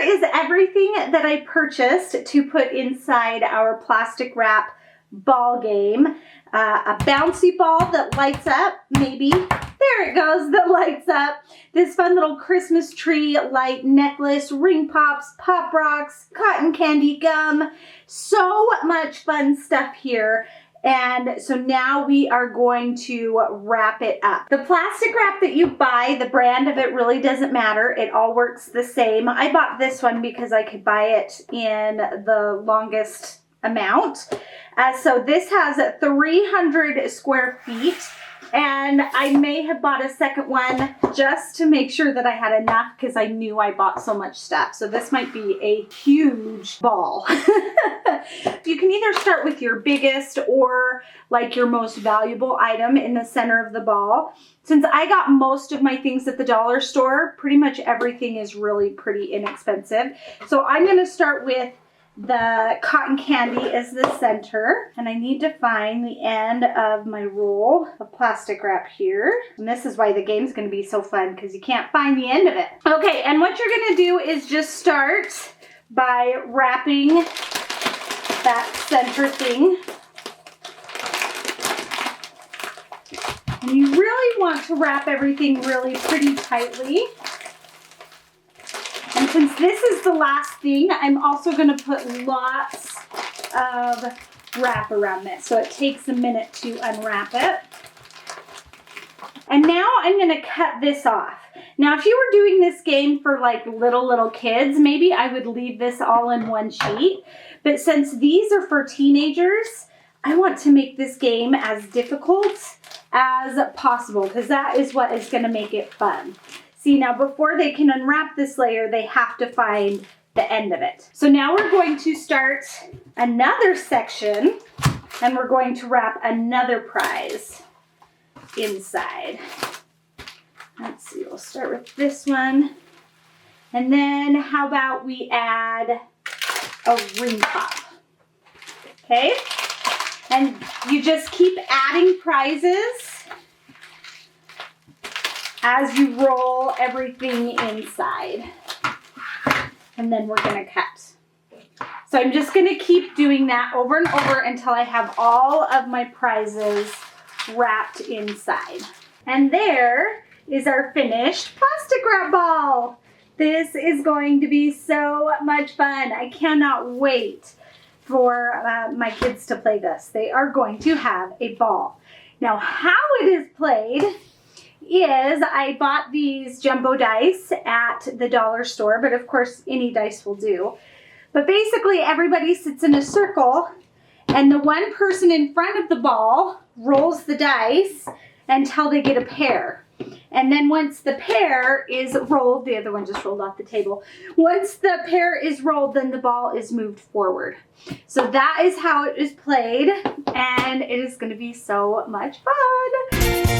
is everything that I purchased to put inside our plastic wrap ball game. A bouncy ball that lights up, maybe. There it goes, that lights up. This fun little Christmas tree light necklace, ring pops, pop rocks, cotton candy gum. So much fun stuff here. And so now we are going to wrap it up. The plastic wrap that you buy, the brand of it really doesn't matter. It all works the same. I bought this one because I could buy it in the longest amount. So this has 300 square feet, and I may have bought a second one just to make sure that I had enough because I knew I bought so much stuff. So this might be a huge ball. You can either start with your biggest or like your most valuable item in the center of the ball. Since I got most of my things at the dollar store, pretty much everything is really pretty inexpensive. So I'm going to start with the cotton candy as the center, and I need to find the end of my roll of plastic wrap here. And this is why the game's going to be so fun, because you can't find the end of it. Okay, and what you're going to do is just start by wrapping that center thing. And you really want to wrap everything really pretty tightly. And since this is the last thing, I'm also going to put lots of wrap around this. So it takes a minute to unwrap it. And now I'm going to cut this off. Now, if you were doing this game for like little kids, maybe I would leave this all in one sheet. But since these are for teenagers, I want to make this game as difficult as possible because that is what is going to make it fun. See, now before they can unwrap this layer, they have to find the end of it. So now we're going to start another section and we're going to wrap another prize inside. Let's see, we'll start with this one. And then how about we add a ring pop? Okay, and you just keep adding prizes as you roll everything inside. And then we're gonna cut. So I'm just gonna keep doing that over and over until I have all of my prizes wrapped inside. And there is our finished plastic wrap ball. This is going to be so much fun. I cannot wait for my kids to play this. They are going to have a ball. Now, how it is played is I bought these jumbo dice at the dollar store, but of course any dice will do. But basically everybody sits in a circle and the one person in front of the ball rolls the dice until they get a pair. And then once the pair is rolled, the other one just rolled off the table. Once the pair is rolled, then the ball is moved forward. So that is how it is played, and it is going to be so much fun.